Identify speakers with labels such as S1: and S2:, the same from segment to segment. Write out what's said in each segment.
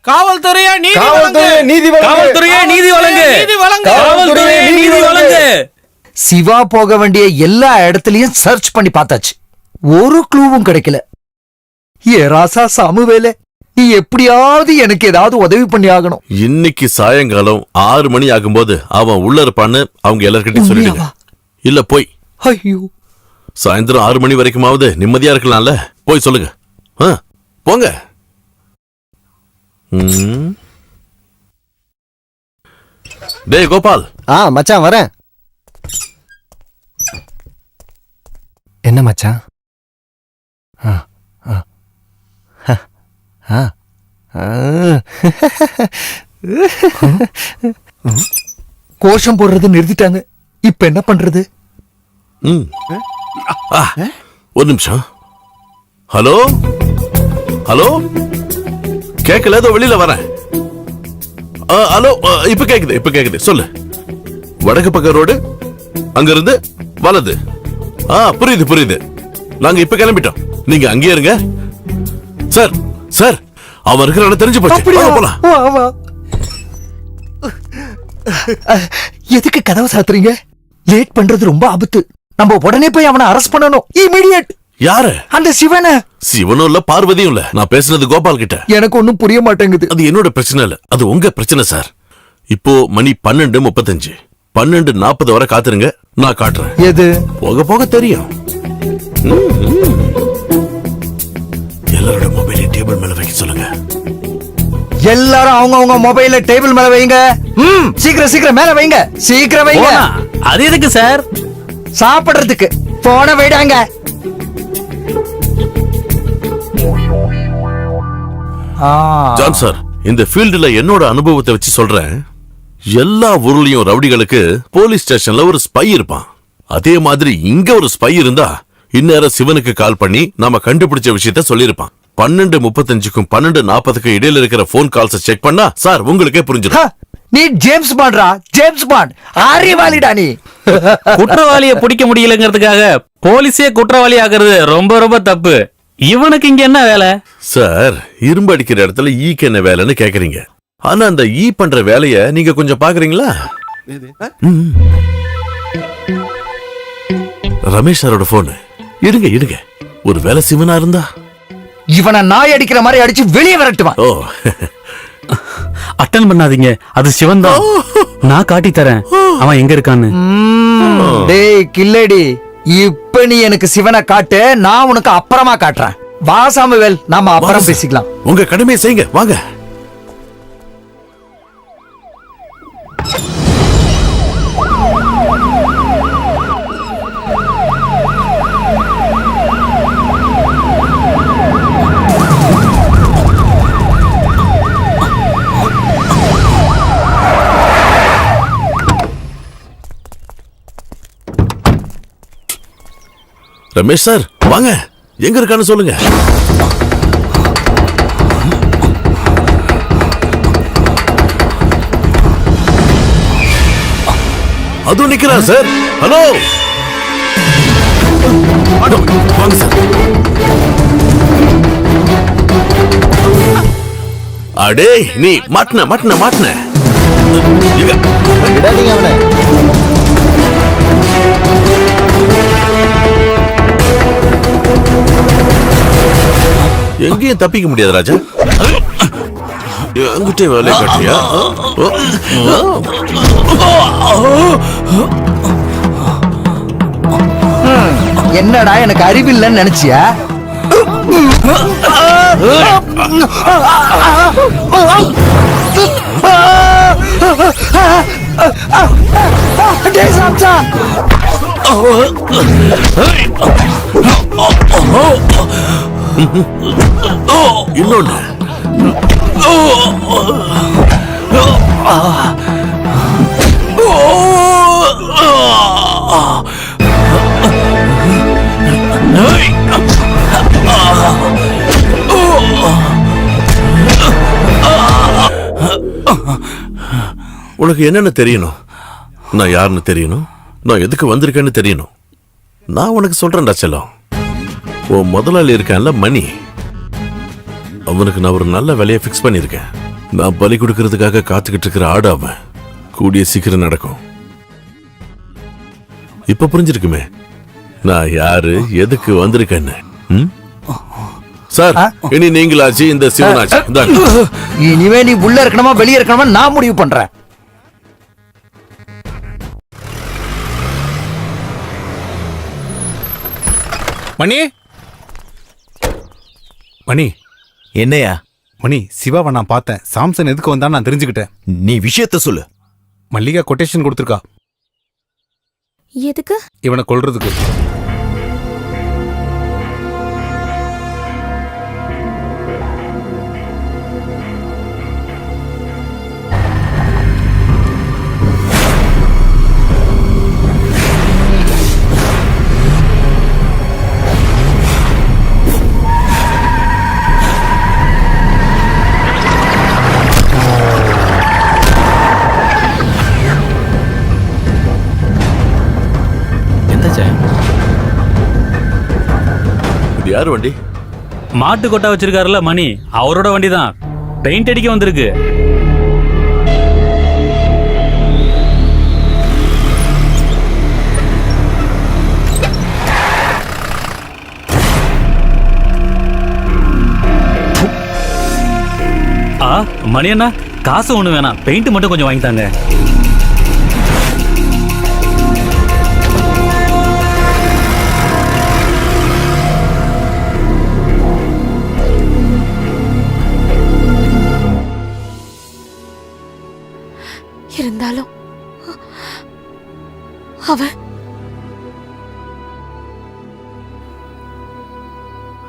S1: காவல்துறையே நீதி வழங்கு.
S2: சிவா போக வேண்டிய எல்லா இடத்துலயும் சர்ச் பண்ணி பார்த்தாச்சு, ஒரு க்ளூவும் கிடைக்கல. ஏ ராசா சாமுவேலே, நீ எப்படியாவது எனக்கு ஏதாவது உதவி பண்ணி ஆகணும்.
S3: இன்னைக்கு சாயங்காலம் 6 மணி ஆகும்போது அவன் உள்ள இருப்பான்னு அவங்க எல்லார்கிட்டையும் சொல்லிடுங்க. இல்ல போய்
S2: ஐயோ,
S3: சாயந்தரம் 6 மணி வரைக்குமாவது நிம்மதியா இருக்கலாம்ல, போய் சொல்லுங்க. போங்க. டேய் கோபால்.
S4: மச்சான் வரேன். என்ன மச்சான்?
S2: கோஷம் போடுறது நிறுத்திட்டாங்க, இப்ப என்ன பண்றது?
S3: ஒரு நிமிஷம். ஹலோ ஹலோ, கேட்கல, ஏதோ வெளியில வரேன். ஹலோ, இப்ப கேக்குது சொல்லு. வடக்கு பக்க ரோடு, அங்க இருந்து வலது. புரியுது. நாங்க இப்ப கிளம்பிட்டோம், நீங்க அங்கேயே இருங்க. சார் சார், அவன் இருக்கிற இடம் தெரிஞ்சு போச்சு, போலாம்.
S2: எதுக்கு கதவை சாத்துறீங்க? லேட் பண்றது ரொம்ப ஆபத்து. நம்ம உடனே போய் அவனை அரெஸ்ட் பண்ணணும், இமிடியேட்.
S3: யாரு?
S2: அந்த சிவனை.
S3: சிவனும் இல்ல, பார்வதியும் இல்ல. நான் பேசுனது கோபால் கிட்ட.
S2: எனக்கு ஒண்ணும் புரிய மாட்டேங்குது.
S3: அது என்னோட பிரச்சனை இல்ல, அது உங்க பிரச்சனை சார். இப்போ மணி 12:35. 12:40 வரை காத்துருங்க, நான் காட்டுறேன்.
S2: எது?
S3: போக போக தெரியும். எல்லாரோட மொபைலை டேபிள் மேல வைக்க சொல்லுங்க.
S2: எல்லாரும் அவங்க மொபைல டேபிள் மேல வைங்க. சீக்கிரம் மேல வைங்க, சீக்கிரம் வைங்க.
S1: அது எதுக்கு சார்?
S2: சாப்பிடுறதுக்கு. போன வைடாங்க.
S3: ஜான் சார், இந்த ஃபீல்டுல என்னோட அனுபவத்தை வச்சு சொல்றேன். எல்லா ஊர்லயும் ரவுடிகளுக்கு போலீஸ் ஸ்டேஷன்ல ஒரு ஸ்பை இருப்பான். அதே மாதிரி இங்க ஒரு ஸ்பை இருந்தா இந்நேரம் சிவனுக்கு கால் பண்ணி நாம கண்டுபிடிச்ச விஷயத்த சொல்லிருப்பான். 12:35க்கும் 12:40க்கும் இடையில இருக்கிற போன் கால்ஸ் செக் பண்ணா சார் உங்களுக்கே புரிஞ்சிடும்.
S2: நீ ஜேம்ஸ் பாண்ட்ரா, ஜேம்ஸ் பாண்ட். அறிவாளிடா நீ.
S1: குற்றவாளியை பிடிக்க முடியலங்கிறதுக்காக போலீஸே குற்றவாளி ஆகிறது ரொம்ப ரொம்ப தப்பு. இவனுக்கு இங்க என்ன வேலை?
S3: சார், இரும்பு அடிக்கிற இடத்துல ஈக்கு என்ன வேலைன்னு கேக்குறீங்க. ஆனா அந்த ஈ பண்ற வேலைய நீங்க கொஞ்சம் பாக்குறீங்களா? ரமேஷ் சாரோட போன். இடுங்க. ஒரு வேலை சிவனா இருந்தா
S2: இவனை நாய் அடிக்கிற மாதிரி அடிச்சு வெளியே விரட்டுவான்.
S3: ஓ,
S1: அட்டன் பண்ணாதீங்க, அது சிவன் தான். நான் காட்டி தரேன் அவன் எங்க இருக்கான்னு.
S2: டேய் கில்லடி, இப்ப நீ எனக்கு சிவனை காட்டு, நான் உனக்கு அப்புறமா காட்டுறேன். வா சாமுவேல், நாம அப்புறம் பேசிக்கலாம்.
S3: உங்க கடமையை செய்யுங்க, வாங்க. ரமேஷ் சார் வாங்க, எங்க இருக்கான்னு சொல்லுங்க. அதுவும் நிக்கிறான் சார். ஹலோ, வாங்க சார். அடே, நீ மாட்டின எங்கேயும் தப்பிக்க முடியாது ராஜா. என்கிட்ட வேலை காட்டியா?
S2: என்னடா எனக்கு அறிவில்லைன்னு நினைச்சியா?
S3: இன்னொன்னு. உனக்கு என்னன்னு தெரியணும், நான் யாருன்னு தெரியணும், நான் எதுக்கு வந்திருக்கேன்னு தெரியணும். நான் உனக்கு சொல்றேன்டா செல்லம். உன் முதலாளி இருக்கான்ல மணி, அவனுக்கு நான் ஒரு நல்ல வேலையை ஃபிக்ஸ் பண்ணியிருக்கேன். நான் பலி கொடுக்கறதுக்காக காத்துக்கிட்டு இருக்கிற ஆடு அவன். கூடிய சீக்கிரம் நடக்கும். இப்ப புரிஞ்சிருக்குமே நான் யாரு, எதுக்கு வந்திருக்கேன்னு. சார், இனி நீங்களாச்சு இந்த சிவனாச்சு.
S2: இனிமே நீ உள்ள இருக்கணுமா வெளியே இருக்கணுமா நான் முடிவு பண்றேன்.
S5: மணி மணி
S6: என்னையா?
S5: மணி, சிவாவை நான் பார்த்தேன். சாம்சன் எதுக்கு வந்தான்னு நான் தெரிஞ்சுக்கிட்டேன்.
S6: நீ விஷயத்த சொல்லு.
S5: மல்லிகா கொட்டேஷன் கொடுத்துருக்கா.
S7: எதுக்கு?
S5: இவனை கொல்றதுக்கு.
S3: இது யாரு வண்டி?
S1: மாட்டு கொட்டா வச்சிருக்காருல மணி, அவரோட வண்டி தான். பெயிண்ட் அடிக்க வந்திருக்கு. மணி அண்ணா, காசு ஒண்ணு வேணாம், பெயிண்ட் மட்டும் கொஞ்சம் வாங்கித்தாங்க.
S7: இருந்தாலும் அவன்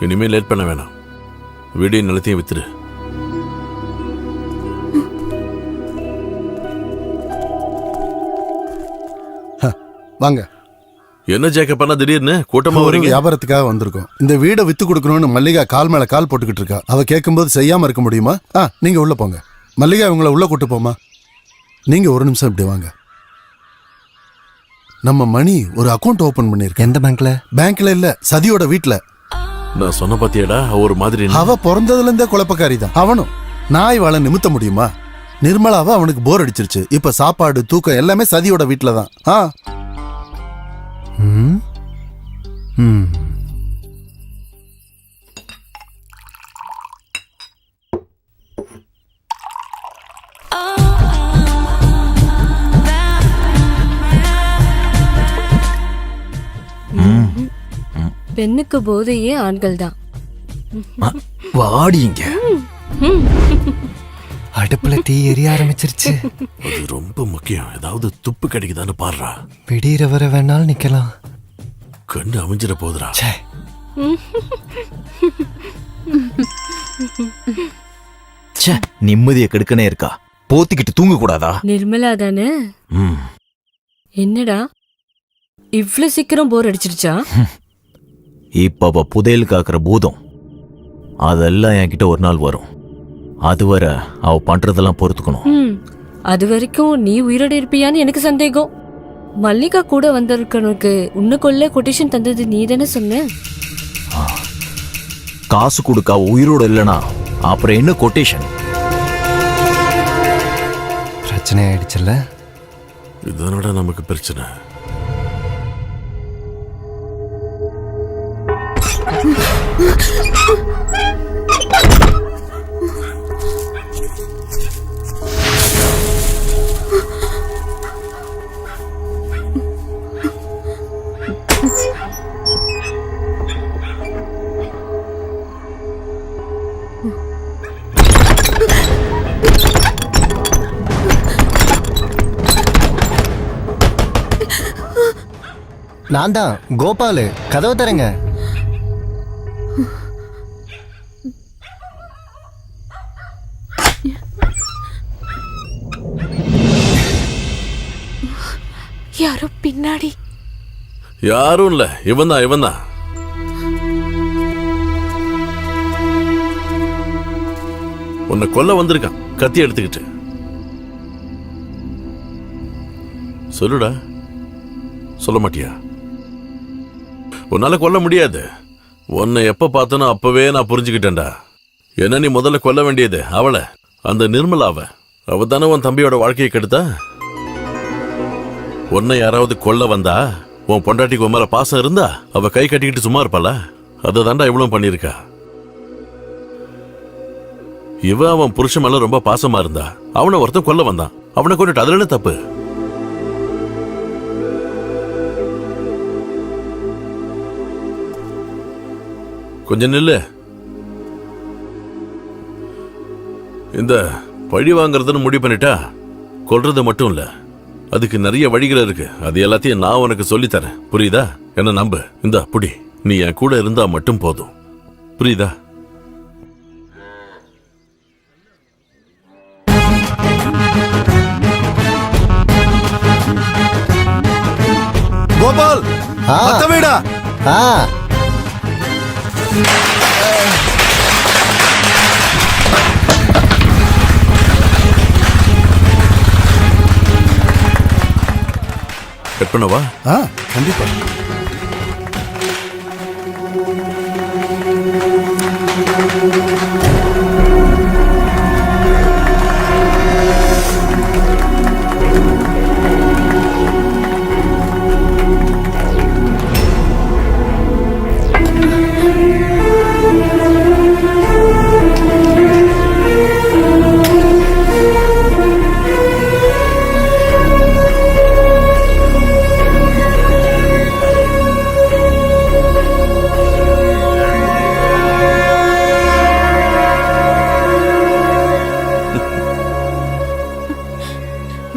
S3: இனிமே லேட் பண்ண வேணாம். வீடியோ நிலத்தையும் வித்துரு.
S8: வாங்க.
S3: என்ன ஜேக்கப் பண்ணா திடீர்னு கூட்டமா
S8: ஒரு
S3: வரீங்க?
S8: வியாபாரத்துக்காக வந்திருக்கோம். இந்த வீடை வித்து கொடுக்கணும்னு மல்லிகா கால் மேல கால் போட்டுக்கிட்டு இருக்கா. அவ கேட்கும்போது செய்யாம இருக்க முடியுமா? நீங்க உள்ள போங்க. மல்லிகா இவங்களை உள்ள கூட்டு போமா. நீங்க ஒரு நிமிஷம் இப்படி வாங்க. நம்ம மணி ஒரு அக்கௌண்ட் ஓபன் பண்ணிருக்க.
S4: எந்த பேங்க்ல?
S8: பேங்க்ல இல்ல, சதியோட வீட்ல.
S3: நான் சொன்ன பாத்தியாடா, ஒரு மாதிரி
S8: அவ பிறந்ததுல இருந்தே குழப்பக்காரி தான். அவனும் நாய் வாழ நிமித்த முடியுமா? நிர்மலாவா அவனுக்கு போர் அடிச்சிருச்சு. இப்ப சாப்பாடு தூக்கம் எல்லாமே சதியோட வீட்ல தான்.
S7: பெண்ணுக்கு போதையே ஆண்கள் தான்.
S6: வாடிங்க.
S4: அடுப்புல தீ எரிய ஆரம்பிச்சிருச்சு.
S3: அது ரொம்ப முக்கியம். ஏதாவது துப்பு கிடைக்குதான்னு பாடுறா.
S4: விடியற வர வேணாலும் நிக்கலாம்.
S3: கண்ணு அமைஞ்சிட போதுரா.
S6: நிம்மதியை கெடுக்கனே இருக்கா? போத்திக்கிட்டு தூங்க கூடாதா?
S7: நிர்மலா தானே? என்னடா இவ்ளோ சீக்கிரம் போர் அடிச்சிருச்சா?
S6: இப்ப அவ புதையல் காக்குற பூதம். அதெல்லாம் என்கிட்ட ஒரு நாள் வரும். அதுவரை அவ பண்றதெல்லாம் பொறுத்துக்கணும்.
S7: அது வரைக்கும் நீ உயிரோட இருப்பியான்னு எனக்கு சந்தேகம். மல்லிகா கூட வந்திருக்கனுக்கு உன்னை கொல்ல கொட்டேஷன் தந்தது நீ தானே சொன்ன?
S6: காசு கொடுக்க அவ உயிரோட இல்லனா அப்புறம் என்ன கொட்டேஷன்?
S4: பிரச்சனை ஆயிடுச்சுல்ல.
S3: இதனோட நமக்கு பிரச்சனை.
S4: நான் தான் கோபாலு. கதவை தரங்க.
S7: யாரோ பின்னாடி.
S3: யாரும் இல்ல, இவன் தான். உன்னை கொல்ல வந்திருக்கான் கத்தி எடுத்துக்கிட்டு. சொல்லுடா. சொல்ல மாட்டியா? உன்னால கொல்ல முடியாது. உன்னை எப்ப பார்த்தனோ அப்பவே நான் புரிஞ்சுக்கிட்டேன்டா. என்ன நீ முதல்ல கொல்ல வேண்டியது அவளை, அந்த நிர்மலாவ. அவ தானே உன் தம்பியோட வாழ்க்கையை கெடுத்தா. உன்னை யாராவது கொல்ல வந்தா, உன் பொண்டாட்டிக்கு உன் மேல பாசம் இருந்தா அவ கை கட்டிக்கிட்டு சும்மா இருப்பாளா? அதை தாண்டா இவ்வளவு பண்ணிருக்கா. இவ அவன் புருஷன் மேல ரொம்ப பாசமா இருந்தா, அவனை ஒருத்தன் கொல்ல வந்தான், அவனை கொண்டுட்டு அதுல என்ன தப்பு? கொஞ்சம் நில்லு. இந்த பழி வாங்குறதுன்னு முடிவு பண்ணிட்டா கொல்றது மட்டும் இல்ல, அதுக்கு நிறைய வழிகள் இருக்கு. அது எல்லாத்தையும் நான் உனக்கு சொல்லித்தரேன், புரியுதா? என்ன நம்பு. இந்த புடி, நீ என் கூட இருந்தா மட்டும் போதும், புரியுதா?
S8: கோபால்,
S4: ஆ.
S8: அத்தை வீடா?
S4: ஆ
S3: கட் பண்ணவா?
S8: ஆ, கண்டிப்பா.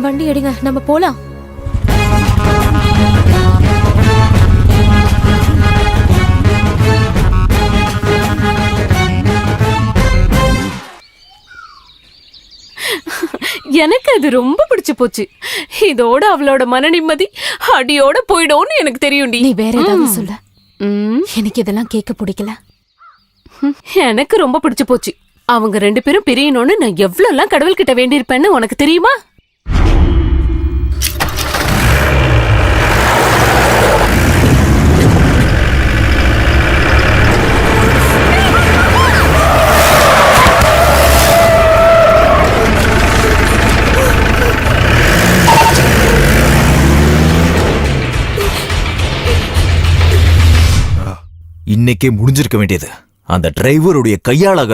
S7: வண்டி எடுங்க, நம்ம போலாம்.
S9: எனக்கு அது ரொம்ப பிடிச்சு போச்சு. இதோட அவளோட மன நிம்மதி அடியோட போயிடும்னு எனக்கு தெரியும்டி.
S10: நீ வேற ஏதாவது சொல்ல. எனக்கு இதெல்லாம் கேட்க பிடிக்கல.
S9: எனக்கு ரொம்ப பிடிச்சு போச்சு. அவங்க 2 பேரும் பிரியணும்னு நான் எவ்வளவு கடவுள் கிட்ட வேண்டியிருப்பேன்னு உனக்கு தெரியுமா?
S6: இன்னைக்கே முடிஞ்சிருக்க வேண்டியது. அந்த டிரைவருடைய கையாளாகாத